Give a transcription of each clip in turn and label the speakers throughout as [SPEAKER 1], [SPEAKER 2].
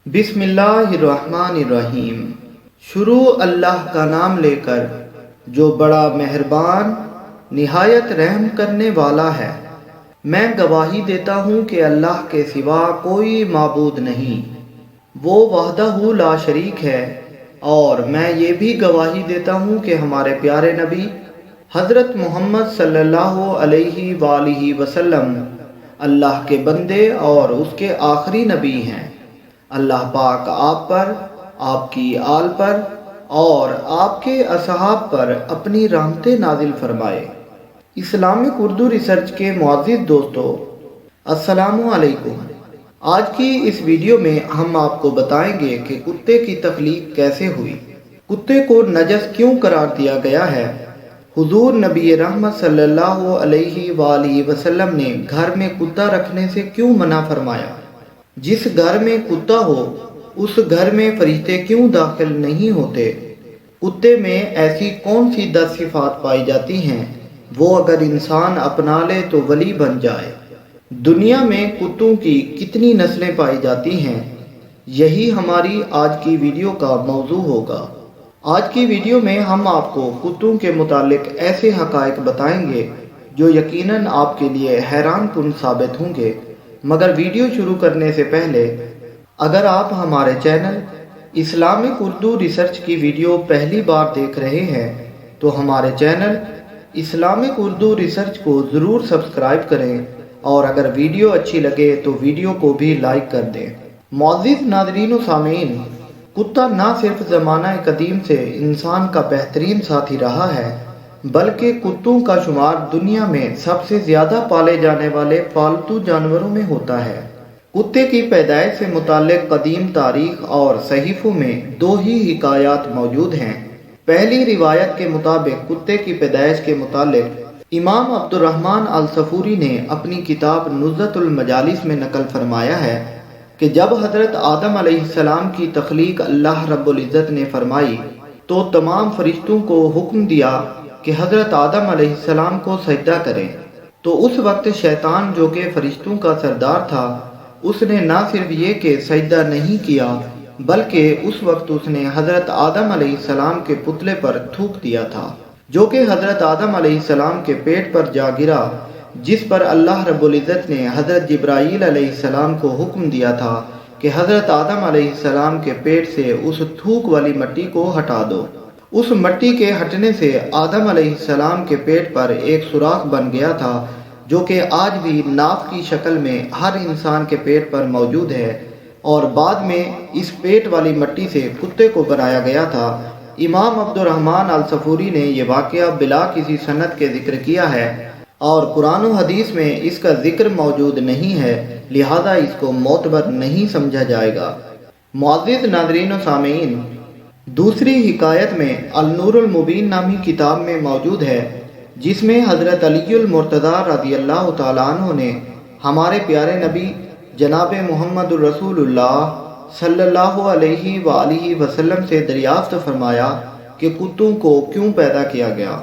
[SPEAKER 1] بسم اللہ الرحمن الرحیم۔ شروع اللہ کا نام لے کر جو بڑا مہربان نہایت رحم کرنے والا ہے۔ میں گواہی دیتا ہوں کہ اللہ کے سوا کوئی معبود نہیں، وہ وحدہ لا شریک ہے، اور میں یہ بھی گواہی دیتا ہوں کہ ہمارے پیارے نبی حضرت محمد صلی اللہ علیہ وآلہ وسلم اللہ کے بندے اور اس کے آخری نبی ہیں۔ اللہ پاک آپ پر، آپ کی آل پر اور آپ کے اصحاب پر اپنی رحمتیں نازل فرمائے۔ اسلامک اردو ریسرچ کے معزز دوستو، السلام علیکم۔ آج کی اس ویڈیو میں ہم آپ کو بتائیں گے کہ کتے کی تخلیق کیسے ہوئی، کتے کو نجس کیوں قرار دیا گیا ہے، حضور نبی رحمت صلی اللہ علیہ وآلہ وسلم نے گھر میں کتا رکھنے سے کیوں منع فرمایا، جس گھر میں کتا ہو اس گھر میں فرشتے کیوں داخل نہیں ہوتے، کتے میں ایسی کون سی 10 صفات پائی جاتی ہیں وہ اگر انسان اپنا لے تو ولی بن جائے، دنیا میں کتوں کی کتنی نسلیں پائی جاتی ہیں، یہی ہماری آج کی ویڈیو کا موضوع ہوگا۔ آج کی ویڈیو میں ہم آپ کو کتوں کے متعلق ایسے حقائق بتائیں گے جو یقیناً آپ کے لیے حیران کن ثابت ہوں گے، مگر ویڈیو شروع کرنے سے پہلے اگر آپ ہمارے چینل اسلامک اردو ریسرچ کی ویڈیو پہلی بار دیکھ رہے ہیں تو ہمارے چینل اسلامک اردو ریسرچ کو ضرور سبسکرائب کریں، اور اگر ویڈیو اچھی لگے تو ویڈیو کو بھی لائک کر دیں۔ معزز ناظرین و سامعین، کتا نہ صرف زمانہ قدیم سے انسان کا بہترین ساتھی رہا ہے بلکہ کتوں کا شمار دنیا میں سب سے زیادہ پالے جانے والے پالتو جانوروں میں ہوتا ہے۔ کتے کی پیدائش سے متعلق قدیم تاریخ اور صحیفوں میں 2 ہی حکایات موجود ہیں۔ پہلی روایت کے مطابق کتے کی پیدائش کے متعلق امام عبد الرحمن الصفوری نے اپنی کتاب نزہۃ المجالس میں نقل فرمایا ہے کہ جب حضرت آدم علیہ السلام کی تخلیق اللہ رب العزت نے فرمائی تو تمام فرشتوں کو حکم دیا کہ حضرت آدم علیہ السلام کو سجدہ کریں، تو اس وقت شیطان جو کہ فرشتوں کا سردار تھا، اس نے نہ صرف یہ کہ سجدہ نہیں کیا بلکہ اس وقت اس نے حضرت آدم علیہ السلام کے پتلے پر تھوک دیا تھا، جو کہ حضرت آدم علیہ السلام کے پیٹ پر جا گرا، جس پر اللہ رب العزت نے حضرت جبرائیل علیہ السلام کو حکم دیا تھا کہ حضرت آدم علیہ السلام کے پیٹ سے اس تھوک والی مٹی کو ہٹا دو۔ اس مٹی کے ہٹنے سے آدم علیہ السلام کے پیٹ پر ایک سوراخ بن گیا تھا، جو کہ آج بھی ناف کی شکل میں ہر انسان کے پیٹ پر موجود ہے، اور بعد میں اس پیٹ والی مٹی سے کتے کو بنایا گیا تھا۔ امام عبد الرحمن الصفوری نے یہ واقعہ بلا کسی سند کے ذکر کیا ہے، اور قرآن و حدیث میں اس کا ذکر موجود نہیں ہے، لہذا اس کو معتبر نہیں سمجھا جائے گا۔ معزز ناظرین و سامعین، دوسری حکایت میں النور المبین نامی کتاب میں موجود ہے، جس میں حضرت علی المرتضی رضی اللہ تعالیٰ عنہ نے ہمارے پیارے نبی جناب محمد الرسول اللہ صلی اللہ علیہ وآلہ وسلم سے دریافت فرمایا کہ کتوں کو کیوں پیدا کیا گیا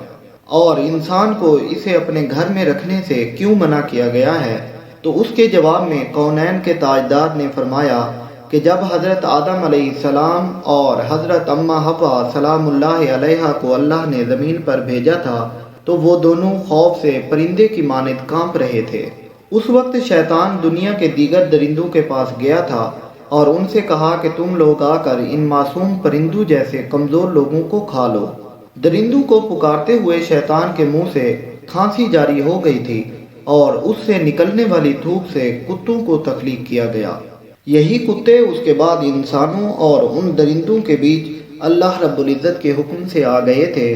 [SPEAKER 1] اور انسان کو اسے اپنے گھر میں رکھنے سے کیوں منع کیا گیا ہے، تو اس کے جواب میں کونین کے تاجدار نے فرمایا کہ جب حضرت آدم علیہ السلام اور حضرت اماں حوا سلام اللہ علیہا کو اللہ نے زمین پر بھیجا تھا تو وہ دونوں خوف سے پرندے کی مانند کانپ رہے تھے۔ اس وقت شیطان دنیا کے دیگر درندوں کے پاس گیا تھا اور ان سے کہا کہ تم لوگ آ کر ان معصوم پرندوں جیسے کمزور لوگوں کو کھا لو۔ درندوں کو پکارتے ہوئے شیطان کے منہ سے کھانسی جاری ہو گئی تھی، اور اس سے نکلنے والی تھوک سے کتوں کو تخلیق کیا گیا۔ یہی کتے اس کے بعد انسانوں اور ان درندوں کے بیچ اللہ رب العزت کے حکم سے آ گئے تھے،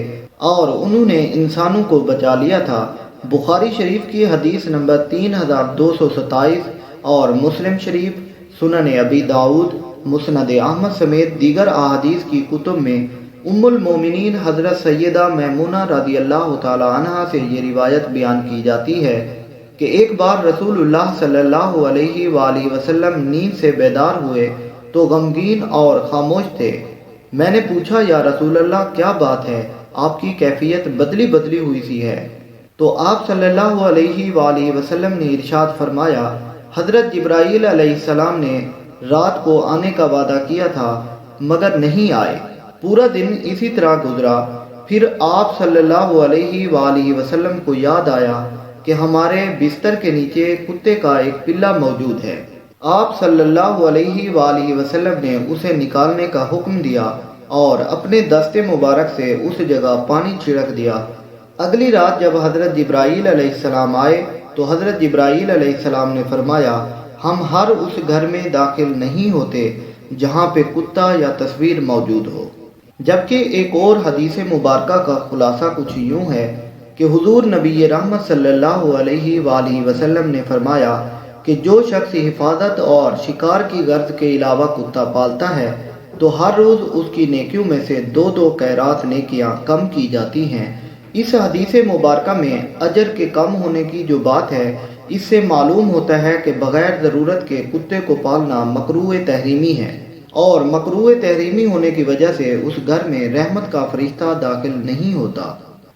[SPEAKER 1] اور انہوں نے انسانوں کو بچا لیا تھا۔ بخاری شریف کی حدیث نمبر 3227 اور مسلم شریف، سنن ابی داؤد، مسند احمد سمیت دیگر احادیث کی کتب میں ام المومنین حضرت سیدہ میمونہ رضی اللہ تعالی عنہا سے یہ روایت بیان کی جاتی ہے کہ ایک بار رسول اللہ صلی اللہ علیہ وآلہ وسلم نیند سے بیدار ہوئے تو غمگین اور خاموش تھے۔ میں نے پوچھا، یا رسول اللہ کیا بات ہے، آپ کی کیفیت بدلی ہوئی سی ہے؟ تو آپ صلی اللہ علیہ وآلہ وسلم نے ارشاد فرمایا، حضرت جبرائیل علیہ السلام نے رات کو آنے کا وعدہ کیا تھا مگر نہیں آئے۔ پورا دن اسی طرح گزرا۔ پھر آپ صلی اللہ علیہ وآلہ وسلم کو یاد آیا کہ ہمارے بستر کے نیچے کتے کا ایک پلہ موجود ہے۔ آپ صلی اللہ علیہ وآلہ وسلم نے اسے نکالنے کا حکم دیا اور اپنے دست مبارک سے اس جگہ پانی چھڑک دیا۔ اگلی رات جب حضرت جبرائیل علیہ السلام آئے تو حضرت جبرائیل علیہ السلام نے فرمایا، ہم ہر اس گھر میں داخل نہیں ہوتے جہاں پہ کتا یا تصویر موجود ہو۔ جبکہ ایک اور حدیث مبارکہ کا خلاصہ کچھ یوں ہے کہ حضور نبی رحمت صلی اللہ علیہ وآلہ وسلم نے فرمایا کہ جو شخص حفاظت اور شکار کی غرض کے علاوہ کتا پالتا ہے تو ہر روز اس کی نیکیوں میں سے 2 قیرات نیکیاں کم کی جاتی ہیں۔ اس حدیث مبارکہ میں اجر کے کم ہونے کی جو بات ہے، اس سے معلوم ہوتا ہے کہ بغیر ضرورت کے کتے کو پالنا مکروہ تحریمی ہے، اور مکروہ تحریمی ہونے کی وجہ سے اس گھر میں رحمت کا فرشتہ داخل نہیں ہوتا۔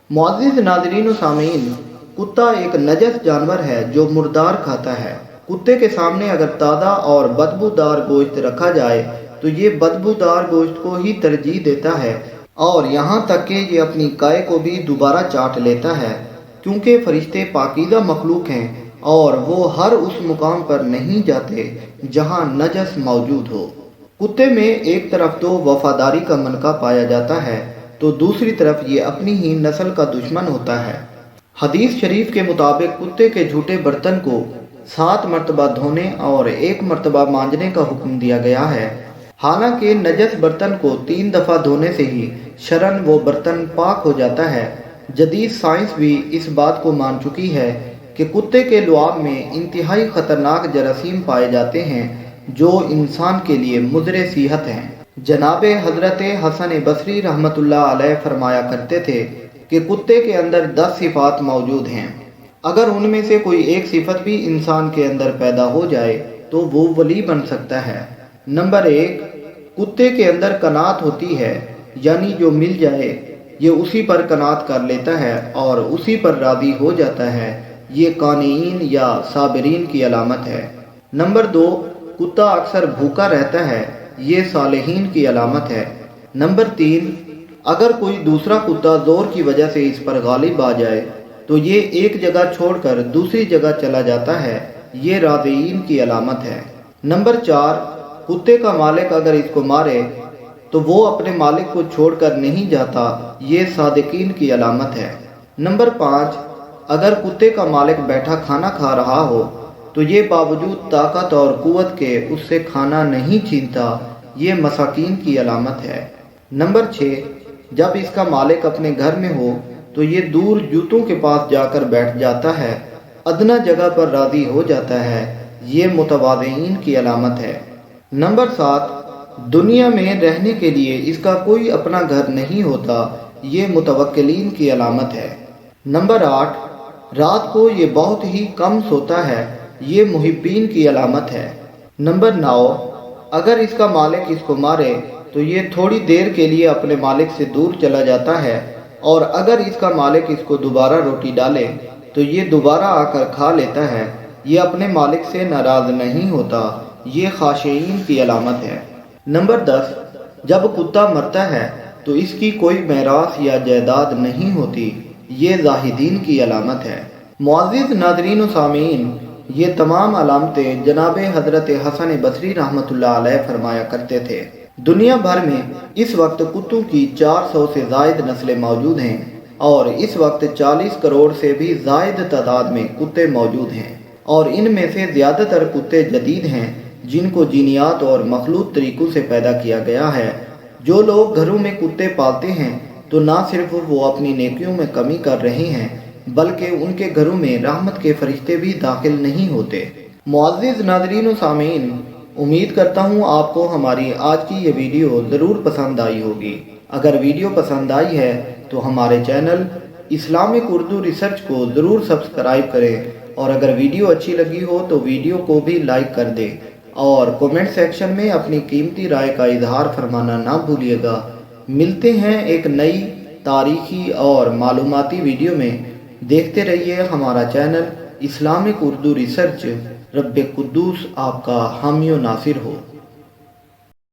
[SPEAKER 1] معزز ناظرین و سامعین، کتا ایک نجس جانور ہے جو مردار کھاتا ہے۔ کتے کے سامنے اگر تازہ اور بدبودار گوشت رکھا جائے تو یہ بدبودار گوشت کو ہی ترجیح دیتا ہے، اور یہاں تک کہ یہ اپنی کائے کو بھی دوبارہ چاٹ لیتا ہے، کیونکہ فرشتے پاکیزہ مخلوق ہیں اور وہ ہر اس مقام پر نہیں جاتے جہاں نجس موجود ہو۔ کتے میں ایک طرف تو وفاداری کا منکا پایا جاتا ہے تو دوسری طرف یہ اپنی ہی نسل کا دشمن ہوتا ہے۔ حدیث شریف کے مطابق کتے کے جھوٹے برتن کو 7 مرتبہ دھونے اور 1 مرتبہ مانجنے کا حکم دیا گیا ہے۔ حالانکہ نجس برتن کو 3 دفعہ دھونے سے ہی شرعاً وہ برتن پاک ہو جاتا ہے۔ جدید سائنس بھی اس بات کو مان چکی ہے کہ کتے کے لعاب میں انتہائی خطرناک جراثیم پائے جاتے ہیں جو انسان کے لیے مضر صحت ہیں۔ جناب حضرت حسن بصری رحمۃ اللہ علیہ فرمایا کرتے تھے کہ کتے کے اندر 10 صفات موجود ہیں، اگر ان میں سے کوئی ایک صفت بھی انسان کے اندر پیدا ہو جائے تو وہ ولی بن سکتا ہے۔ نمبر 1، کتے کے اندر قناعت ہوتی ہے، یعنی جو مل جائے یہ اسی پر قناعت کر لیتا ہے اور اسی پر راضی ہو جاتا ہے۔ یہ قانعین یا صابرین کی علامت ہے۔ نمبر 2، کتا اکثر بھوکا رہتا ہے، یہ صالحین کی علامت ہے۔ نمبر 3، اگر کوئی دوسرا کتا زور کی وجہ سے اس پر غالب آ جائے تو یہ ایک جگہ چھوڑ کر دوسری جگہ چلا جاتا ہے، یہ راضیین کی علامت ہے۔ نمبر 4، کتے کا مالک اگر اس کو مارے تو وہ اپنے مالک کو چھوڑ کر نہیں جاتا، یہ صادقین کی علامت ہے۔ نمبر 5، اگر کتے کا مالک بیٹھا کھانا کھا رہا ہو تو یہ باوجود طاقت اور قوت کے اس سے کھانا نہیں چھینتا، یہ مساکین کی علامت ہے۔ نمبر 6، جب اس کا مالک اپنے گھر میں ہو تو یہ دور جوتوں کے پاس جا کر بیٹھ جاتا ہے، ادنا جگہ پر راضی ہو جاتا ہے، یہ متواضعین کی علامت ہے۔ نمبر 7، دنیا میں رہنے کے لیے اس کا کوئی اپنا گھر نہیں ہوتا، یہ متوکلین کی علامت ہے۔ نمبر 8، رات کو یہ بہت ہی کم سوتا ہے، یہ محبین کی علامت ہے۔ نمبر 9، اگر اس کا مالک اس کو مارے تو یہ تھوڑی دیر کے لیے اپنے مالک سے دور چلا جاتا ہے، اور اگر اس کا مالک اس کو دوبارہ روٹی ڈالے تو یہ دوبارہ آ کر کھا لیتا ہے، یہ اپنے مالک سے ناراض نہیں ہوتا، یہ خاشعین کی علامت ہے۔ نمبر 10، جب کتا مرتا ہے تو اس کی کوئی میراث یا جائیداد نہیں ہوتی، یہ زاہدین کی علامت ہے۔ معزز ناظرین و سامعین، یہ تمام علامتیں جناب حضرت حسن بصری رحمۃ اللہ علیہ فرمایا کرتے تھے۔ دنیا بھر میں اس وقت کتوں کی 400 سے زائد نسلیں موجود ہیں، اور اس وقت 40 کروڑ سے بھی زائد تعداد میں کتے موجود ہیں، اور ان میں سے زیادہ تر کتے جدید ہیں جن کو جینیات اور مخلوط طریقوں سے پیدا کیا گیا ہے۔ جو لوگ گھروں میں کتے پالتے ہیں تو نہ صرف وہ اپنی نیکیوں میں کمی کر رہے ہیں بلکہ ان کے گھروں میں رحمت کے فرشتے بھی داخل نہیں ہوتے۔ معزز ناظرین و سامعین، امید کرتا ہوں آپ کو ہماری آج کی یہ ویڈیو ضرور پسند آئی ہوگی۔ اگر ویڈیو پسند آئی ہے تو ہمارے چینل اسلامک اردو ریسرچ کو ضرور سبسکرائب کریں، اور اگر ویڈیو اچھی لگی ہو تو ویڈیو کو بھی لائک کر دیں، اور کومنٹ سیکشن میں اپنی قیمتی رائے کا اظہار فرمانا نہ بھولیے گا۔ ملتے ہیں ایک نئی تاریخی اور معلوماتی ویڈیو میں۔ دیکھتے رہیے ہمارا چینل اسلامک اردو ریسرچ۔ رب قدوس آپ کا حامی و ناصر ہو۔